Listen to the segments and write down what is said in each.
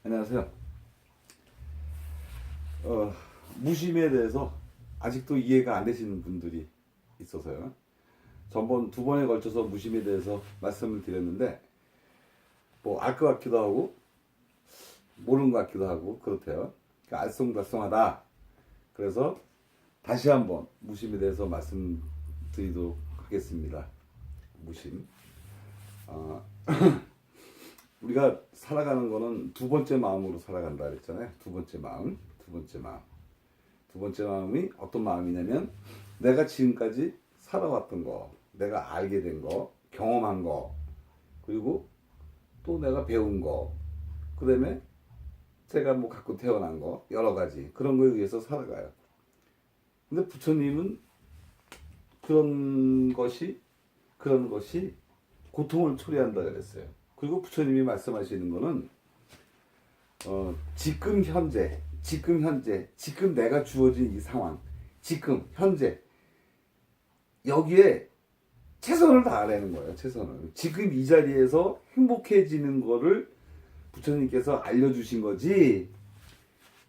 안녕하세요. 무심에 대해서 아직도 이해가 안 되시는 분들이 있어서요. 전번 두 번에 걸쳐서 무심에 대해서 말씀을 드렸는데, 뭐 알 것 같기도 하고 모르는 것 같기도 하고 그렇대요. 그러니까 알쏭달쏭하다. 그래서 다시 한번 무심에 대해서 말씀드리도록 하겠습니다. 무심. 우리가 살아가는 거는 두 번째 마음으로 살아간다 그랬잖아요. 두 번째 마음. 두 번째 마음이 어떤 마음이냐면, 내가 지금까지 살아왔던 거, 내가 알게 된 거, 경험한 거, 그리고 또 내가 배운 거, 그 다음에 제가 뭐 갖고 태어난 거, 여러 가지 그런 거에 의해서 살아가요. 근데 부처님은 그런 것이 고통을 초래한다 그랬어요. 그리고 부처님이 말씀하시는 거는 지금 현재, 지금 내가 주어진 이 상황, 지금 현재 여기에 최선을 다하라는 거예요. 최선을. 지금 이 자리에서 행복해지는 거를 부처님께서 알려주신 거지,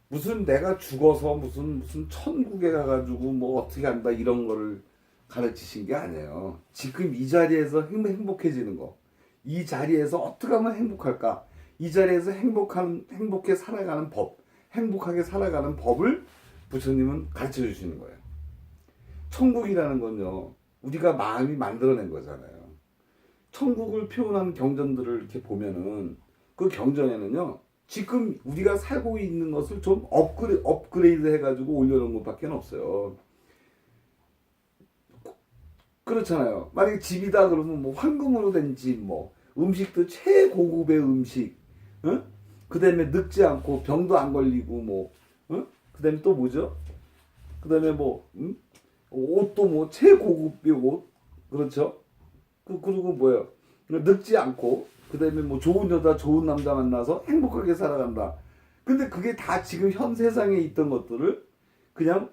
무슨 내가 죽어서 무슨 천국에 가가지고 뭐 어떻게 한다 이런 거를 가르치신 게 아니에요. 지금 이 자리에서 행복해지는 거, 이 자리에서 어떻게 하면 행복할까, 이 자리에서 행복해 살아가는 법, 행복하게 살아가는 법을 부처님은 가르쳐 주시는 거예요. 천국이라는 건요, 우리가 마음이 만들어낸 거잖아요. 천국을 표현한 경전들을 이렇게 보면은 그 경전에는요, 지금 우리가 살고 있는 것을 좀 업그레이드 해가지고 올려놓은 것밖에 없어요. 그렇잖아요. 만약에 집이다 그러면 뭐 황금으로 된 집, 뭐 음식도 최고급의 음식, 응? 그 다음에 늙지 않고 병도 안 걸리고, 뭐, 응? 그 다음에 또 뭐죠? 그 다음에 뭐, 응? 옷도 뭐 최고급의 옷, 그렇죠? 그리고 뭐예요? 늙지 않고, 그 다음에 뭐 좋은 여자, 좋은 남자 만나서 행복하게 살아간다. 근데 그게 다 지금 현 세상에 있던 것들을 그냥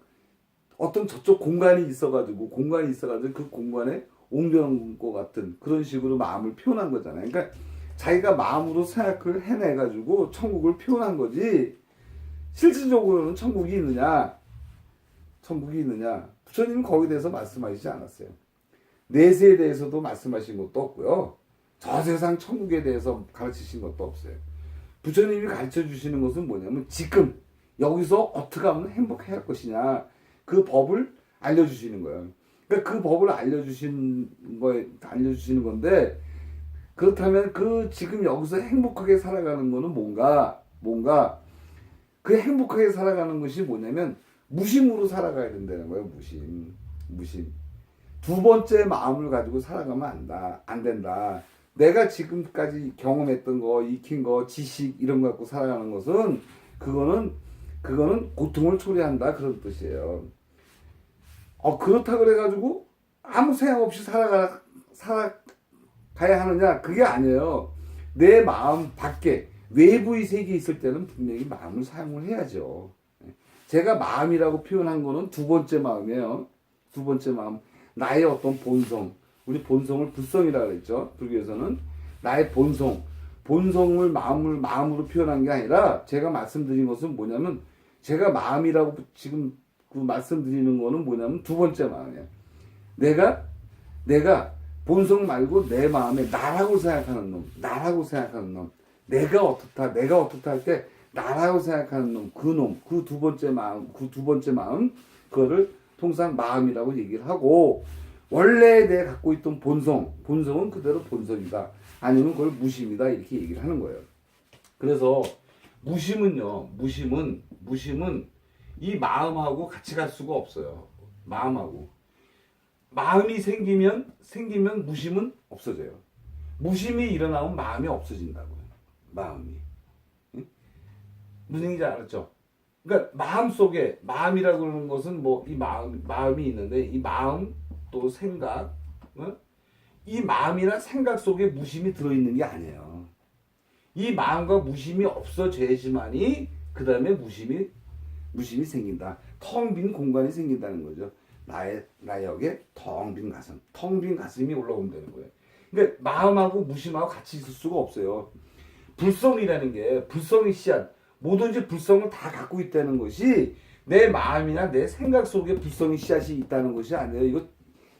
어떤 저쪽 공간이 있어가지고 그 공간에 옮겨놓은 것 같은 그런 식으로 마음을 표현한 거잖아요. 그러니까 자기가 마음으로 생각을 해내가지고 천국을 표현한 거지, 실질적으로는 천국이 있느냐? 부처님은 거기에 대해서 말씀하시지 않았어요. 내세에 대해서도 말씀하신 것도 없고요. 저 세상 천국에 대해서 가르치신 것도 없어요. 부처님이 가르쳐 주시는 것은 뭐냐면, 지금 여기서 어떻게 하면 행복해할 것이냐, 그 법을 알려주시는 거예요. 그러니까 그 법을 알려주시는 건데, 그렇다면 그 지금 여기서 행복하게 살아가는 거는 뭔가 그 행복하게 살아가는 것이 뭐냐면 무심으로 살아가야 된다는 거예요. 무심. 두 번째 마음을 가지고 살아가면 안 된다. 내가 지금까지 경험했던 거, 익힌 거, 지식 이런 거 갖고 살아가는 것은 그거는 고통을 초래한다, 그런 뜻이에요. 그렇다 그래가지고 아무 생각 없이 살아가야 하느냐? 그게 아니에요. 내 마음 밖에 외부의 세계에 있을 때는 분명히 마음을 사용을 해야죠. 제가 마음이라고 표현한 거는 두 번째 마음이에요. 두 번째 마음. 나의 어떤 본성. 우리 본성을 불성이라고 그랬죠. 불교에서는 나의 본성을 마음으로 표현한 게 아니라, 제가 말씀드린 것은 뭐냐면, 제가 마음이라고 지금 그 말씀드리는 거는 뭐냐면 두 번째 마음이에요. 내가 본성 말고 내 마음에 나라고 생각하는 놈, 내가 어떻다 할 때 나라고 생각하는 놈, 그 두 번째 마음, 그거를 통상 마음이라고 얘기를 하고, 원래 내가 갖고 있던 본성은 그대로 본성이다, 아니면 그걸 무심이다, 이렇게 얘기를 하는 거예요. 그래서 무심은 이 마음하고 같이 갈 수가 없어요. 마음이 생기면 무심은 없어져요. 무심이 일어나면 마음이 없어진다고요. 무슨 얘기인지 알았죠? 그러니까 마음속에, 마음이라고 그러는 것은 뭐 이 마음이 있는데, 이 마음 또 생각, 이 마음이나 생각 속에 무심이 들어있는 게 아니에요. 이 마음과 무심이 없어져야지만이 그 다음에 무심이 생긴다. 텅 빈 공간이 생긴다는 거죠. 나에게 텅 빈 가슴이 올라오면 되는 거예요. 그러니까 마음하고 무심하고 같이 있을 수가 없어요. 불성이라는 게 불성의 씨앗, 뭐든지 불성을 다 갖고 있다는 것이 내 마음이나 내 생각 속에 불성의 씨앗이 있다는 것이 아니에요.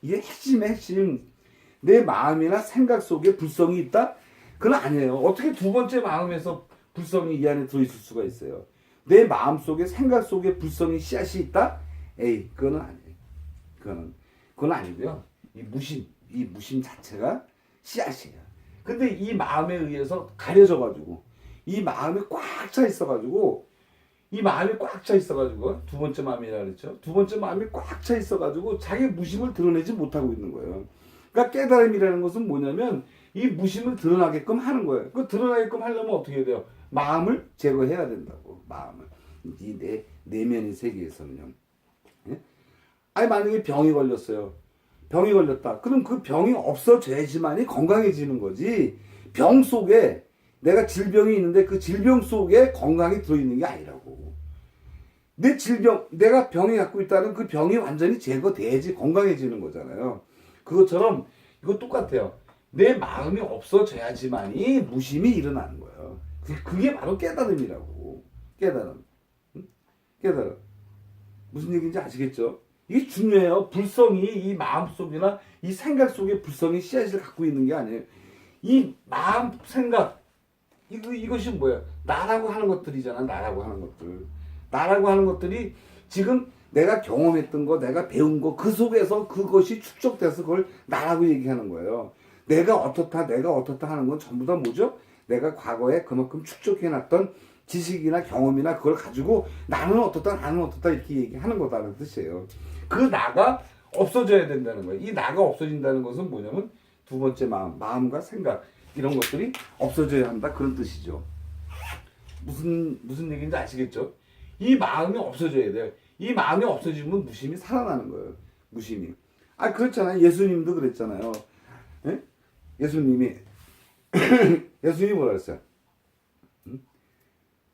이게 핵심의 핵심. 내 마음이나 생각 속에 불성이 있다? 그건 아니에요. 어떻게 두 번째 마음에서 불성이 이 안에 들어있을 수가 있어요. 내 마음 속에 생각 속에 불성의 씨앗이 있다? 에이, 그건 아니에요. 그건 아니고요. 이 무심 자체가 씨앗이에요. 근데 이 마음에 의해서 가려져가지고, 이 마음이 꽉 차 있어가지고, 두 번째 마음이라 그랬죠. 두 번째 마음이 꽉 차 있어가지고 자기 무심을 드러내지 못하고 있는 거예요. 그러니까 깨달음이라는 것은 뭐냐면 이 무심을 드러나게끔 하는 거예요. 그 드러나게끔 하려면 어떻게 해야 돼요? 마음을 제거해야 된다고. 마음을. 이 내면의 세계에서는요. 예? 아니 만약에 병이 걸렸어요. 병이 걸렸다. 그럼 그 병이 없어져야지만이 건강해지는 거지. 병 속에 내가 질병이 있는데 그 질병 속에 건강이 들어있는 게 아니라고. 내가 병이 갖고 있다는 그 병이 완전히 제거돼야지 건강해지는 거잖아요. 그것처럼 이거 똑같아요. 내 마음이 없어져야지만이 무심이 일어나는 거예요. 그게 바로 깨달음이라고. 깨달음. 응? 깨달음. 무슨 얘기인지 아시겠죠? 이게 중요해요. 불성이 이 마음속이나 이 생각 속에 불성의 씨앗을 갖고 있는 게 아니에요. 이 마음, 생각, 이것이 뭐야? 나라고 하는 것들이잖아. 나라고 하는 것들이 지금 내가 경험했던 거, 내가 배운 거, 그 속에서 그것이 축적돼서 그걸 나라고 얘기하는 거예요. 내가 어떻다 하는 건 전부 다 뭐죠? 내가 과거에 그만큼 축적해놨던 지식이나 경험이나 그걸 가지고 나는 어떻다 이렇게 얘기하는 거다라는 뜻이에요. 그 나가 없어져야 된다는 거예요. 이 나가 없어진다는 것은 뭐냐면 두 번째 마음과 생각 이런 것들이 없어져야 한다 그런 뜻이죠. 무슨 얘기인지 아시겠죠? 이 마음이 없어져야 돼요. 이 마음이 없어지면 무심이 살아나는 거예요. 무심이. 그렇잖아요. 예수님도 그랬잖아요. 예? 예수님이 뭐라 그랬어요?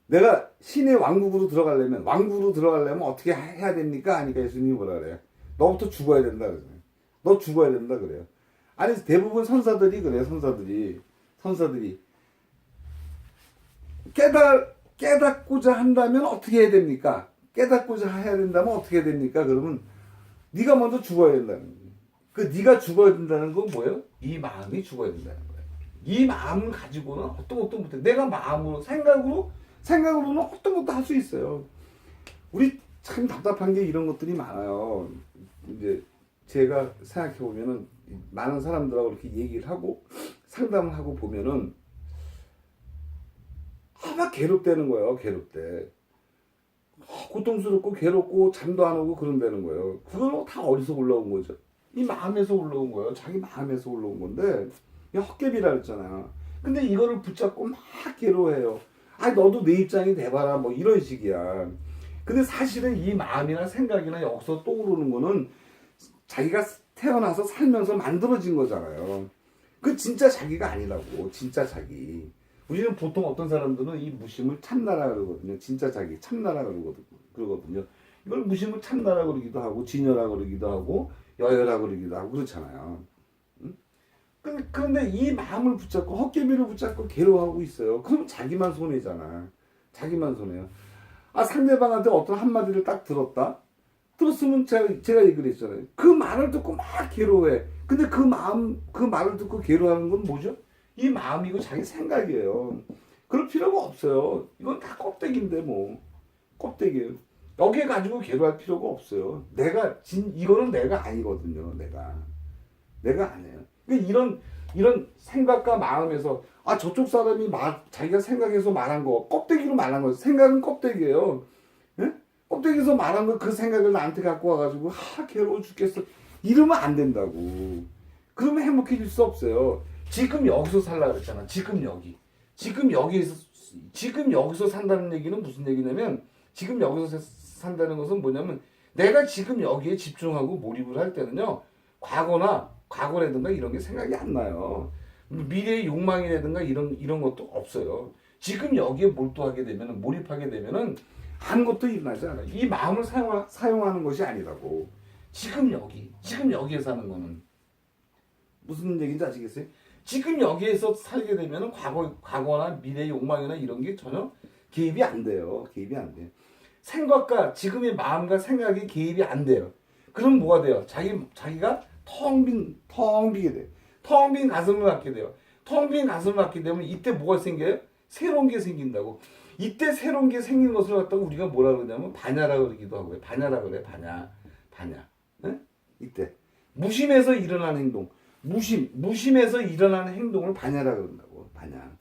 내가 신의 왕국으로 들어가려면 어떻게 해야 됩니까? 하니까 예수님이 뭐라 그래요? 너부터 죽어야 된다 그러잖아요. 너 죽어야 된다 그래요. 아니 대부분 선사들이 그래요. 선사들이 깨닫고자 한다면 어떻게 해야 됩니까? 깨닫고자 해야 된다면 어떻게 해야 됩니까? 그러면 네가 먼저 죽어야 된다는 거예요. 그 네가 죽어야 된다는 건 뭐예요? 이 마음이 죽어야 된다는 거예요. 이 마음을 가지고는 어떤 것도 못해. 내가 마음으로 생각으로는 어떤 것도 할 수 있어요. 우리 참 답답한 게 이런 것들이 많아요. 이제 제가 생각해 보면은 많은 사람들하고 이렇게 얘기를 하고 상담을 하고 보면은 막 괴롭다는 거예요. 괴롭대. 고통스럽고 괴롭고 잠도 안 오고 그런다는 거예요. 그건 다 어디서 올라온 거죠? 이 마음에서 올라온 거예요. 자기 마음에서 올라온 건데 헛개비라 그랬잖아요. 근데 이거를 붙잡고 막 괴로워해요. 너도 내 입장이 돼봐라 뭐 이런 식이야. 근데 사실은 이 마음이나 생각이나 여기서 떠오르는 거는 자기가 태어나서 살면서 만들어진 거잖아요. 그 진짜 자기가 아니라고. 진짜 자기. 우리는 보통 어떤 사람들은 이 무심을 참나라 그러거든요. 진짜 자기 참나라 그러거든요. 이걸 무심을 참나라 그러기도 하고 진여라 그러기도 하고 여여라 그러기도 하고 그렇잖아요. 응? 그런데 이 마음을 붙잡고 헛개비를 붙잡고 괴로워하고 있어요. 그럼 자기만 손해잖아. 자기만 손해요. 상대방한테 어떤 한마디를 딱 들었으면 제가 얘기를 했잖아요. 그 말을 듣고 막 괴로워해. 근데 그 말을 듣고 괴로워하는 건 뭐죠? 이 마음이고 자기 생각이에요. 그럴 필요가 없어요. 이건 다 껍데기인데 뭐. 껍데기예요. 여기에 가지고 괴로워할 필요가 없어요. 이거는 내가 아니거든요. 내가 아니에요. 그러니까 이런 생각과 마음에서 저쪽 사람이 자기가 생각해서 말한 거 껍데기로 말한 거예요. 생각은 껍데기예요. 예? 껍데기에서 말한 거 그 생각을 나한테 갖고 와가지고 괴로워 죽겠어. 이러면 안 된다고. 그러면 행복해질 수 없어요. 지금 여기서 살라 그랬잖아. 지금 여기서 산다는 얘기는 무슨 얘기냐면 지금 여기서 산다는 것은 뭐냐면 내가 지금 여기에 집중하고 몰입을 할 때는요. 과거라든가 이런 게 생각이 안 나요. 미래의 욕망이라든가 이런 것도 없어요. 지금 여기에 몰두하게 되면은 몰입하게 되면은 아무것도 일어나지 않아요. 이 마음을 사용하는 것이 아니라고. 지금 여기에 사는 거는 무슨 얘기인지 아시겠어요? 지금 여기에서 살게 되면 과거나 미래 욕망이나 이런 게 전혀 개입이 안 돼요. 개입이 안 돼요. 생각과 지금의 마음과 생각이 개입이 안 돼요. 그럼 뭐가 돼요? 자기가 텅 비게 돼요. 텅 빈 가슴을 갖게 돼요. 텅 빈 가슴을 갖게 되면 이때 뭐가 생겨요? 새로운 게 생긴다고. 이때 새로운 게 생긴 것을 갖다가 우리가 뭐라 그러냐면 반야라고 그러기도 하고요. 반야라 그래. 반야. 응? 이때 무심해서 일어나는 행동. 무심해서 일어나는 행동을 반야라 그런다고. 반야.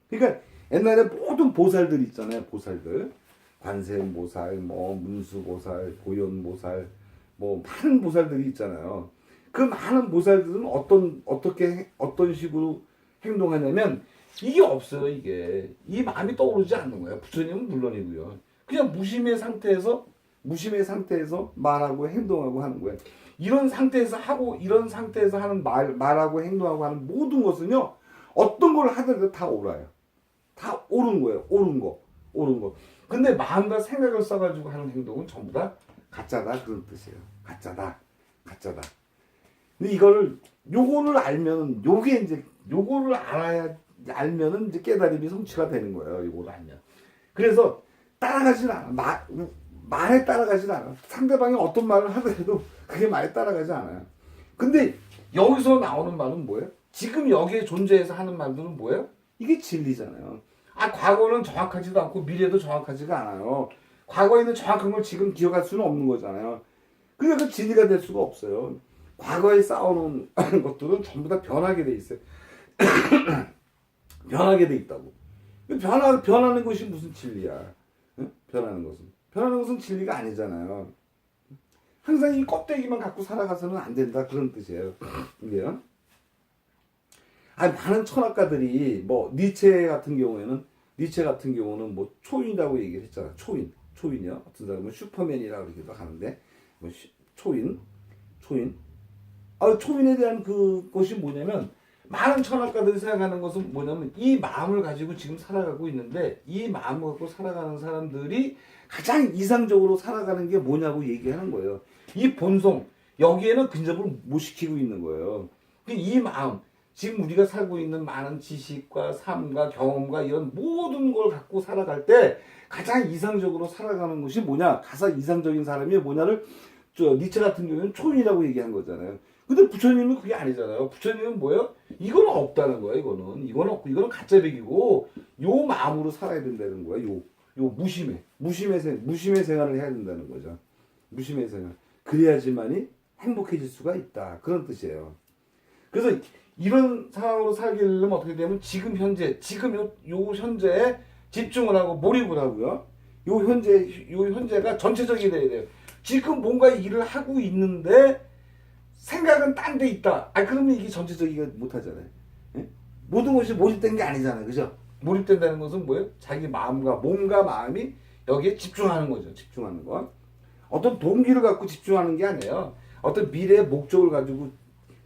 그러니까 옛날에 모든 보살들 있잖아요. 보살들. 관세음보살, 뭐 문수보살, 고연보살, 뭐 많은 보살들이 있잖아요. 그 많은 보살들은 어떤 식으로 행동하냐면 이게 없어요. 이게 이 마음이 떠오르지 않는 거예요. 부처님은 물론이고요. 그냥 무심의 상태에서 말하고 행동하고 하는 거예요. 이런 상태에서 하는 말하고 행동하고 하는 모든 것은요. 어떤 걸 하더라도 다 옳아요. 다 옳은 거예요. 옳은 거. 근데 마음과 생각을 써가지고 하는 행동은 전부 다 가짜다 그런 뜻이에요. 가짜다. 근데 요거를 알면은 요거를 알면은 이제 깨달음이 성취가 되는 거예요. 요거를 알면. 그래서 따라가질 않아. 말에 따라가질 않아. 상대방이 어떤 말을 하더라도 그게 말에 따라가지 않아요. 근데 여기서 나오는 말은 뭐예요? 지금 여기에 존재해서 하는 말들은 뭐예요? 이게 진리잖아요. 과거는 정확하지도 않고 미래도 정확하지가 않아요. 과거에 있는 정확한 걸 지금 기억할 수는 없는 거잖아요. 그러니까 그 진리가 될 수가 없어요. 과거에 쌓아놓은 것들은 전부 다 변하게 돼 있어요. 변하게 돼 있다고. 변하는 것이 무슨 진리야? 응? 변하는 것은 진리가 아니잖아요. 항상 이 껍데기만 갖고 살아가서는 안 된다 그런 뜻이에요. 이게요. 많은 철학가들이 뭐 니체 같은 경우는 뭐 초인이라고 얘기를 했잖아. 초인이요. 어떤 사람은 슈퍼맨이라고 그러기도 하는데 뭐 초인에 대한 그것이 뭐냐면 많은 철학가들이 생각하는 것은 뭐냐면 이 마음을 가지고 지금 살아가고 있는데 이 마음을 갖고 살아가는 사람들이 가장 이상적으로 살아가는 게 뭐냐고 얘기하는 거예요. 이 본성 여기에는 근접을 못 시키고 있는 거예요. 이 마음 지금 우리가 살고 있는 많은 지식과 삶과 경험과 이런 모든 걸 갖고 살아갈 때 가장 이상적으로 살아가는 것이 뭐냐? 가장 이상적인 사람이 뭐냐를 니체 같은 경우는 초인이라고 얘기한 거잖아요. 근데 부처님은 그게 아니잖아요. 부처님은 뭐예요? 이건 없다는 거예요. 이건 없고 이거는 가짜백이고 요 마음으로 살아야 된다는 거예요. 요 무심의 생활을 해야 된다는 거죠. 무심의 생활. 그래야지만이 행복해질 수가 있다. 그런 뜻이에요. 그래서 이런 상황으로 살게 되려면 어떻게 되면 지금 현재에 집중을 하고 몰입을 하고요. 요 현재가 전체적이 돼야 돼요. 지금 뭔가 일을 하고 있는데 생각은 딴 데 있다. 그러면 이게 전체적이가 못하잖아요. 예? 모든 것이 몰입된 게 아니잖아요. 그죠? 몰입된다는 것은 뭐예요? 자기 몸과 마음이 여기에 집중하는 거죠. 집중하는 거. 어떤 동기를 갖고 집중하는 게 아니에요. 어떤 미래의 목적을 가지고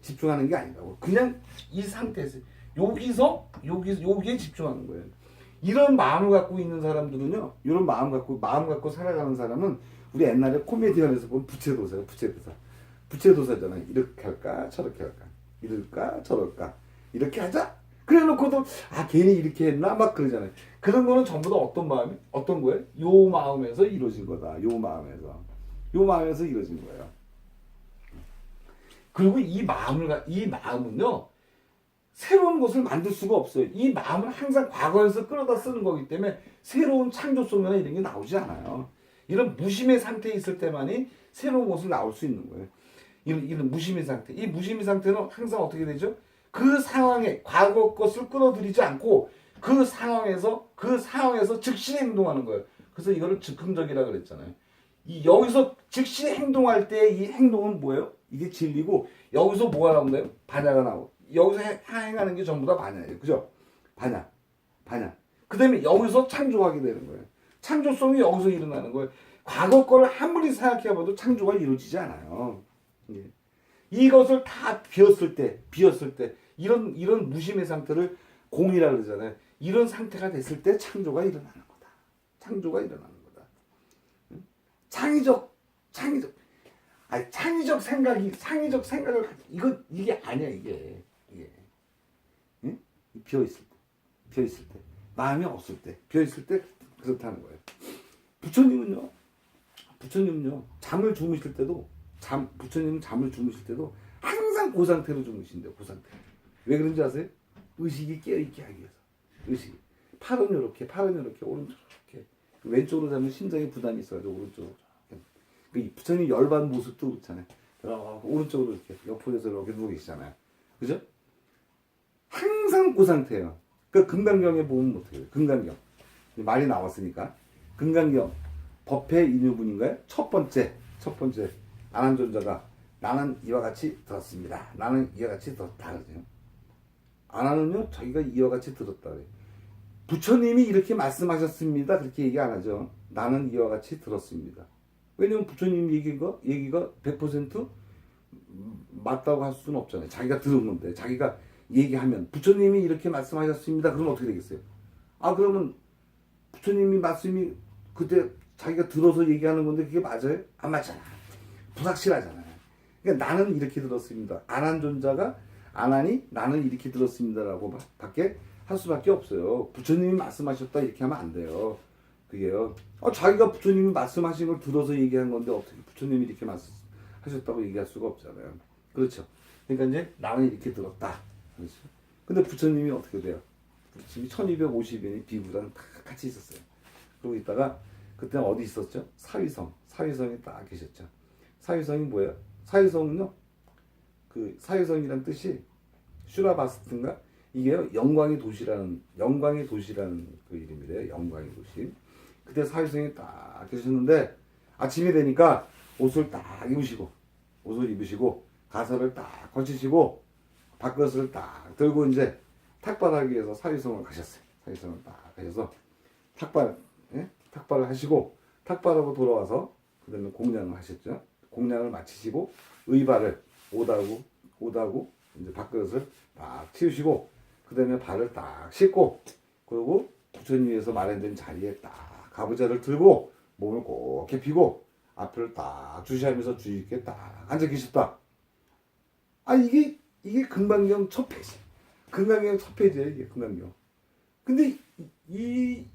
집중하는 게 아니라고. 그냥 이 상태에서 여기에 집중하는 거예요. 이런 마음을 갖고 있는 사람들은요. 이런 마음 갖고 살아가는 사람은 우리 옛날에 코미디언에서 본 부채도사잖아요. 이렇게 할까 저렇게 할까 이럴까 저럴까 이렇게 하자. 그래놓고도 괜히 이렇게 했나 막 그러잖아요. 그런 거는 전부 다 어떤 거예요? 요 마음에서 이루어진 거다. 요 마음에서 이루어진 거예요. 그리고 이 마음은요 새로운 것을 만들 수가 없어요. 이 마음은 항상 과거에서 끌어다 쓰는 거기 때문에 새로운 창조성이나 이런 게 나오지 않아요. 이런 무심의 상태에 있을 때만이 새로운 것을 나올 수 있는 거예요. 이런 무심의 상태. 이 무심의 상태는 항상 어떻게 되죠? 그 상황에 과거 것을 끌어들이지 않고 그 상황에서 즉시 행동하는 거예요. 그래서 이거를 즉흥적이라 그랬잖아요. 여기서 즉시 행동할 때 이 행동은 뭐예요? 이게 진리고 여기서 뭐가 나온다요? 반야가 나오고 여기서 행하는 게 전부 다 반야예요. 그죠? 반야. 그 다음에 여기서 창조하게 되는 거예요. 창조성이 여기서 일어나는 거예요. 과거 거를 아무리 생각해봐도 창조가 이루어지지 않아요. 예. 이것을 다 비웠을 때 이런 무심의 상태를 공이라 그러잖아요. 이런 상태가 됐을 때 창조가 일어나는 거다. 창의적 생각을 이게 아니야 이게. 비어있을 때. 비어있을 때. 마음이 없을 때. 비어있을 때 그렇다는 거예요. 부처님은요. 잠을 주무실 때도 부처님은 잠을 주무실 때도 항상 그 상태로 주무신대요. 그 상태. 왜 그런지 아세요? 의식이 깨어있게 하기 위해서. 의식이. 팔은 이렇게 오른쪽 이렇게. 왼쪽으로 자면 심장에 부담이 있어가지고 오른쪽으로 이렇게. 부처님 열반 모습도 그렇잖아요. 오른쪽으로 이렇게 옆으로 해서 이렇게 누워 계시잖아요. 그죠? 항상 그 상태예요. 그 금강경에 보면 어떻게 돼요? 금강경. 말이 나왔으니까. 금강경. 법회 인유분인가요? 첫 번째. 아난존자가 나는 이와 같이 들었습니다. 나는 이와 같이 들었다. 그러죠. 아난은요, 자기가 이와 같이 들었다. 그래요. 부처님이 이렇게 말씀하셨습니다. 그렇게 얘기 안 하죠. 나는 이와 같이 들었습니다. 왜냐면 부처님 얘기가 100% 맞다고 할 수는 없잖아요. 자기가 들은 건데, 자기가 얘기하면 부처님이 이렇게 말씀하셨습니다. 그러면 어떻게 되겠어요? 그러면 부처님이 말씀이 그때 자기가 들어서 얘기하는 건데 그게 맞아요? 안 맞잖아. 불확실하잖아요. 그러니까 나는 이렇게 들었습니다. 아난존자가 아난이 나는 이렇게 들었습니다라고 밖에 할 수밖에 없어요. 부처님이 말씀하셨다 이렇게 하면 안 돼요. 그게요. 자기가 부처님이 말씀하신 걸 들어서 얘기한 건데 어떻게 부처님이 이렇게 말씀하셨다고 얘기할 수가 없잖아요. 그렇죠. 그러니까 이제 나는 이렇게 들었다. 그렇죠. 근데 부처님이 어떻게 돼요? 부처님이 1250인이 비구랑 다 같이 있었어요. 그러고 있다가 그때 어디 있었죠? 사위성에 딱 계셨죠. 사위성이 뭐예요? 사위성은요, 그 사위성이란 뜻이 슈라바스트인가? 이게요, 영광의 도시라는 그 이름이래요. 영광의 도시. 그때 사위성이 딱 계셨는데 아침이 되니까 옷을 입으시고 가사를 딱 걸치시고 밥그릇을 딱 들고 이제 탁발하기 위해서 사위성을 가셨어요. 사위성을 딱 가셔서 탁발을 하시고 탁발하고 돌아와서 그다음에 공양을 하셨죠. 공양을 마치시고 의발을 오다고 이제 밥그릇을 딱 치우시고 그다음에 발을 딱 씻고 그리고 부처님께서 마련된 자리에 딱 가부좌를 들고 몸을 곱게 펴고 앞을 딱 주시하면서 주의 있게 딱 앉아 계셨다. 이게 금강경 첫 페이지. 금강경 첫 페이지예요, 이게 금강경. 근데 이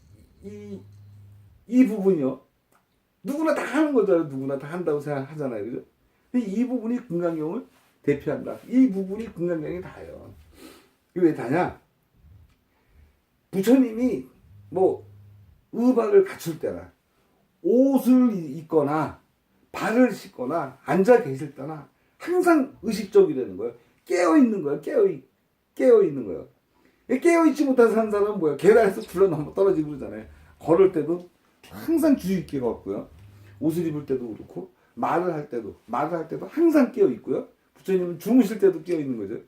부분이요. 누구나 다 하는 거잖아요. 누구나 다 한다고 생각하잖아요. 그죠? 근데 이 부분이 금강경을 대표한다. 이 부분이 금강경이 다예요. 이게 왜 다냐? 부처님이 의발을 갖출 때나 옷을 입거나 발을 씻거나 앉아 계실 때나 항상 의식적이라는 거예요. 깨어있는 거예요. 깨어있는 거예요. 깨어있지 못한 사람은 뭐예요? 계단에서 굴러넘어 떨어지고 그러잖아요. 걸을 때도 항상 주의 있게 걷고요. 옷을 입을 때도 그렇고 말을 할 때도 항상 깨어있고요. 부처님은 주무실 때도 깨어있는 거죠.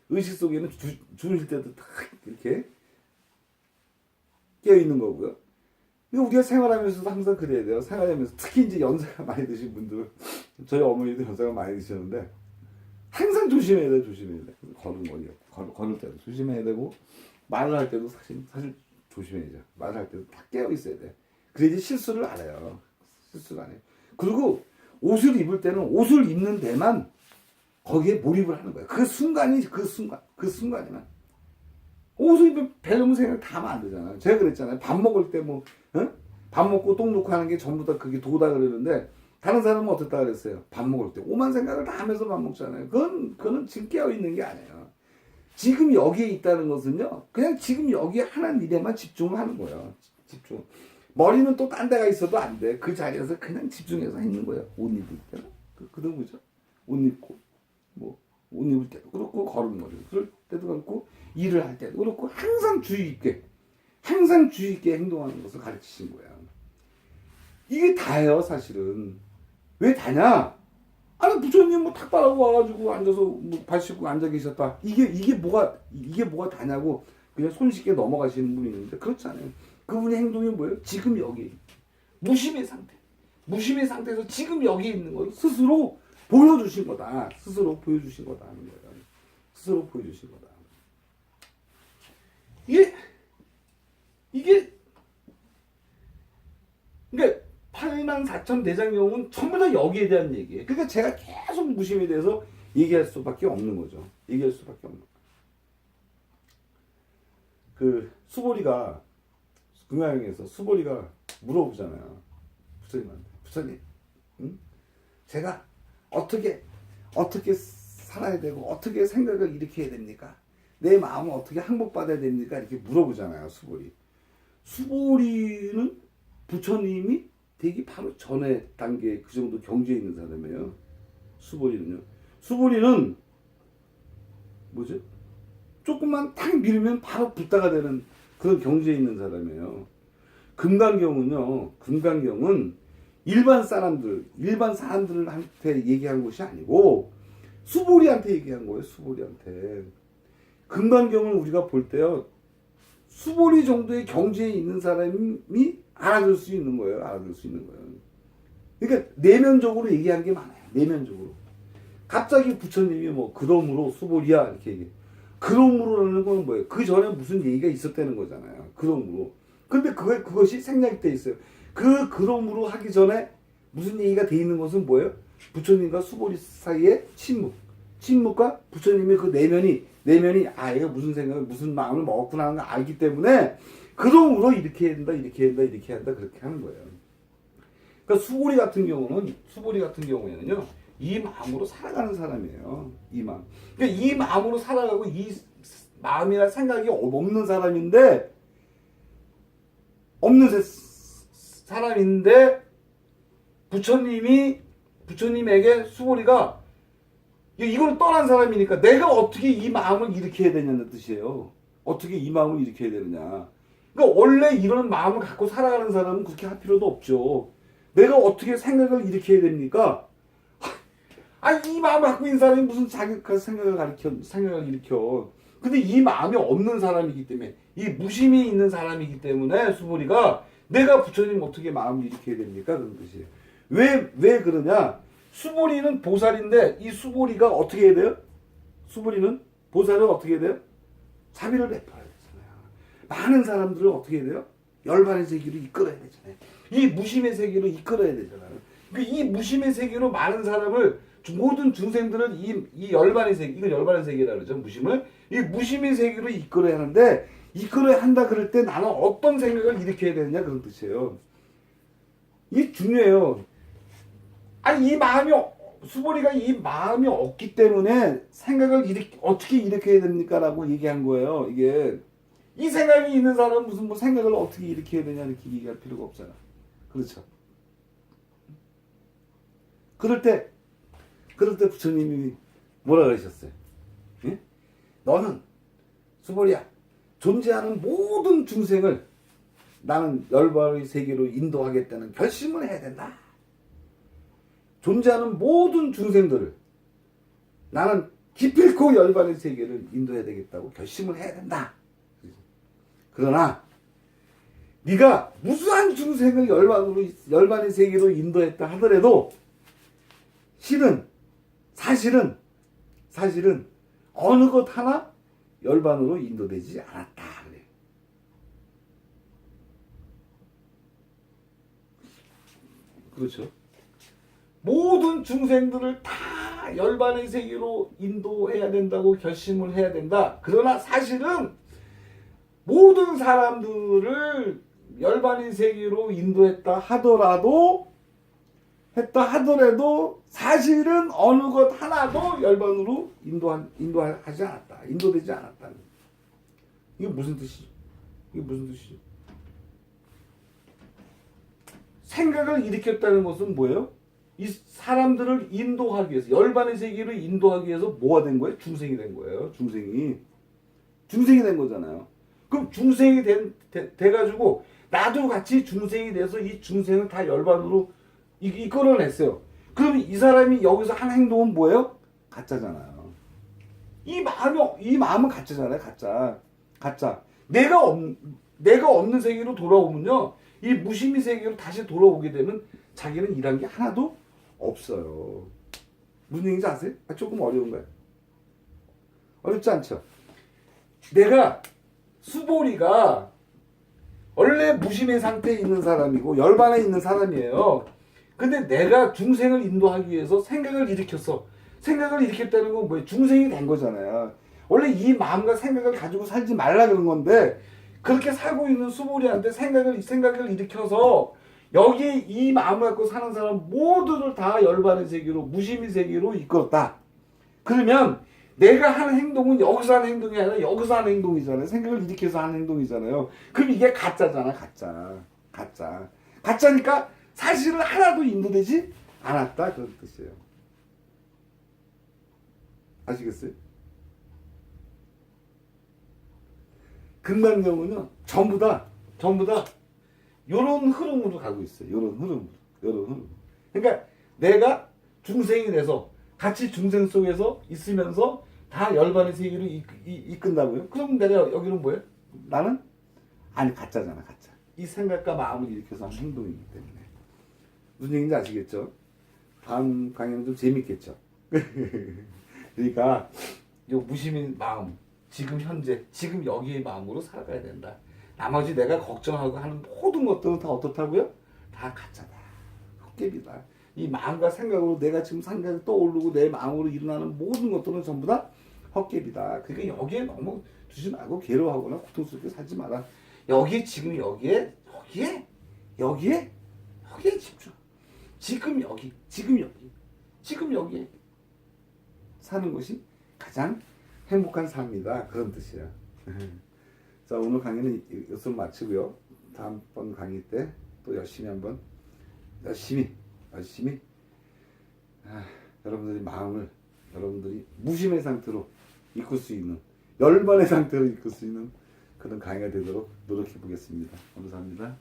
의식 속에는 주무실 때도 딱 이렇게 깨어있는 거고요. 우리가 생활하면서도 항상 그래야 돼요. 생활하면서 특히 이제 연세가 많이 드신 분들은 저희 어머니도 연세가 많이 드셨는데 항상 조심해야 돼. 걸을 때도 조심해야 되고 말을 할 때도 사실 조심해야죠. 말을 할 때도 다 깨어 있어야 돼. 그래야지 실수를 안 해요. 그리고 옷을 입을 때는 옷을 입는 데만 거기에 몰입을 하는 거예요. 그 순간에만. 옷을 입으면 배려무 생각 다 하면 안 되잖아요. 제가 그랬잖아요. 밥 먹을 때 밥 먹고 똥 놓고 하는 게 전부 다 그게 도다 그러는데 다른 사람은 어떻다 그랬어요? 밥 먹을 때 오만 생각을 다 하면서 밥 먹잖아요. 그거는 지금 깨어 있는 게 아니에요. 지금 여기에 있다는 것은요. 그냥 지금 여기 하는 일에만 집중을 하는 거예요. 집중. 머리는 또 딴 데가 있어도 안 돼. 그 자리에서 그냥 집중해서 있는 거예요. 옷 입을 때는. 그런 거죠. 옷 입고 옷 입을 때도 그렇고 걸음걸이 그럴 때도 그렇고 일을 할 때도 그렇고 항상 주의 있게 행동하는 것을 가르치신 거야. 이게 다예요, 사실은. 왜 다냐? 부처님 탁발하고 와가지고 앉아서 발 씻고 앉아 계셨다. 이게 뭐가 다냐고 그냥 손쉽게 넘어가시는 분이 있는데 그렇지 않아요. 그분의 행동이 뭐예요? 지금 여기 무심의 상태에서 지금 여기 있는 걸 스스로 보여주신 거다 하는 거예요. 이게 그러니까 84,000 대장경은 전부 다 여기에 대한 얘기예요. 그러니까 제가 계속 무심에 대해서 얘기할 수밖에 없는 거죠. 그 수보리가 금강경에서 수보리가 물어보잖아요. 부처님한테. 부처님, 응? 제가 어떻게 살아야 되고 어떻게 생각을 일으켜야 됩니까? 내 마음을 어떻게 항복받아야 됩니까? 이렇게 물어보잖아요. 수보리. 수보리는 부처님이 되기 바로 전에 단계 그 정도 경지에 있는 사람이에요. 수보리는요. 수보리는 뭐죠? 조금만 탁 밀면 바로 붓다가 되는 그런 경지에 있는 사람이에요. 금강경은 일반 사람들한테 얘기한 것이 아니고 수보리한테 얘기한 거예요. 수보리한테. 금강경을 우리가 볼 때요. 수보리 정도의 경지에 있는 사람이 알아들 수 있는 거예요. 알아들 수 있는 거예요. 그러니까 내면적으로 얘기한 게 많아요. 내면적으로. 갑자기 부처님이 뭐 그러므로 수보리야 이렇게 얘기해. 그러므로라는 건 뭐예요? 그 전에 무슨 얘기가 있었다는 거잖아요. 그러므로. 근데 그것이 생략이 돼 있어요. 그러므로 하기 전에 무슨 얘기가 돼 있는 것은 뭐예요? 부처님과 수보리 사이의 침묵과 부처님의 그 내면이 얘가 무슨 생각을 무슨 마음을 먹었구나 하는 걸 알기 때문에 그러므로 이렇게 해야 된다 이렇게 한다 그렇게 하는 거예요. 그러니까 수보리 같은 경우에는요 이 마음으로 살아가는 사람이에요. 이 마음. 그러니까 이 마음으로 살아가고 이 마음이나 생각이 없는 사람인데 부처님에게 수보리가 이걸 떠난 사람이니까 내가 어떻게 이 마음을 일으켜야 되냐는 뜻이에요. 어떻게 이 마음을 일으켜야 되느냐. 그러니까 원래 이런 마음을 갖고 살아가는 사람은 그렇게 할 필요도 없죠. 내가 어떻게 생각을 일으켜야 됩니까? 이 마음을 갖고 있는 사람이 무슨 자기 생각을 일으켜. 근데 이 마음이 없는 사람이기 때문에, 이 무심이 있는 사람이기 때문에 수보리가 내가 부처님 어떻게 마음을 일으켜야 됩니까? 그런 뜻이에요. 왜 그러냐? 수보리는 보살인데 이 수보리가 어떻게 해야 돼요? 수보리는 보살은 어떻게 해야 돼요? 자비를 베풀어야 되잖아요. 많은 사람들을 어떻게 해야 돼요? 열반의 세계로 이끌어야 되잖아요. 이 무심의 세계로 이끌어야 되잖아요. 이 무심의 세계로 많은 사람을 모든 중생들은 이 열반의 세계, 이걸 열반의 세계라고 그러죠. 무심을 이 무심의 세계로 이끌어야 하는데 이끌어야 한다 그럴 때 나는 어떤 생각을 일으켜야 되느냐 그런 뜻이에요. 이게 중요해요. 수보리가 이 마음이 없기 때문에 생각을 어떻게 일으켜야 됩니까? 라고 얘기한 거예요. 이게 이 생각이 있는 사람은 무슨 생각을 어떻게 일으켜야 되냐 이렇게 얘기할 필요가 없잖아. 그렇죠. 그럴 때 부처님이 뭐라 그러셨어요? 예? 너는 수보리야 존재하는 모든 중생을 나는 열반의 세계로 인도하겠다는 결심을 해야 된다. 존재하는 모든 중생들을 나는 기필코 열반의 세계를 인도해야 되겠다고 결심을 해야 된다. 그러나 네가 무수한 중생을 열반의 세계로 인도했다 하더라도 사실은 어느 것 하나 열반으로 인도되지 않았다. 그래요. 그렇죠. 모든 중생들을 다 열반의 세계로 인도해야 된다고 결심을 해야 된다. 그러나 사실은 모든 사람들을 열반의 세계로 인도했다 하더라도 사실은 어느 것 하나도 열반으로 인도하지 않았다. 인도되지 않았다. 이게 무슨 뜻이죠? 생각을 일으켰다는 것은 뭐예요? 이 사람들을 인도하기 위해서 열반의 세계로 인도하기 위해서 뭐가 된 거예요? 중생이 된 거예요. 중생이 된 거잖아요. 그럼 중생이 돼가지고 나도 같이 중생이 돼서 이 중생을 다 열반으로 이끌어냈어요. 그럼 이 사람이 여기서 한 행동은 뭐예요? 가짜잖아요. 이 마음은 가짜잖아요. 가짜. 내가 없는 세계로 돌아오면요, 이 무심의 세계로 다시 돌아오게 되면 자기는 일한 게 하나도 없어요. 무슨 얘기인지 아세요? 조금 어려운가요? 어렵지 않죠? 수보리가 원래 무심의 상태에 있는 사람이고 열반에 있는 사람이에요. 근데 내가 중생을 인도하기 위해서 생각을 일으켰어. 생각을 일으켰다는 건 뭐예요? 중생이 된 거잖아요. 원래 이 마음과 생각을 가지고 살지 말라 그런 건데 그렇게 살고 있는 수몰이한테 생각을 일으켜서 여기에 이 마음을 갖고 사는 사람 모두를 다 열반의 세계로 무심의 세계로 이끌었다. 그러면 내가 하는 행동은 여기서 하는 행동이 아니라 여기서 하는 행동이잖아요. 생각을 일으켜서 하는 행동이잖아요. 그럼 이게 가짜잖아. 가짜니까 사실은 하나도 인도되지 않았다. 그런 뜻이에요. 아시겠어요? 극락경은요 전부 다 요런 흐름으로 가고 있어요. 요런 흐름. 그러니까 내가 중생이 돼서 같이 중생 속에서 있으면서 다 열반의 세계로 이끈다고요? 그럼 내가 여기는 뭐예요? 나는? 아니 가짜잖아. 가짜. 이 생각과 마음을 일으켜서 하는 행동이기 때문에. 무슨 얘기인지 아시겠죠? 다음 강의는 좀 재밌겠죠? 그러니까 요 무심인 마음, 지금 현재, 지금 여기의 마음으로 살아가야 된다. 나머지 내가 걱정하고 하는 모든 것들은 다 어떻다고요? 다 가짜다. 헛개비다. 이 마음과 생각으로 내가 지금 생각이 떠오르고 내 마음으로 일어나는 모든 것들은 전부 다 헛개비다. 그러니까 여기에 너무 두지 말고 괴로워하거나 고통스럽게 살지 마라. 여기에 지금 여기에 집중. 지금 여기에 사는 것이 가장 행복한 삶이다. 그런 뜻이야. 자, 오늘 강의는 이것으로 마치고요. 다음번 강의 때 또 열심히 한번 열심히 여러분들의 마음을 여러분들이 무심의 상태로 이끌 수 있는 열반의 상태로 이끌 수 있는 그런 강의가 되도록 노력해 보겠습니다. 감사합니다.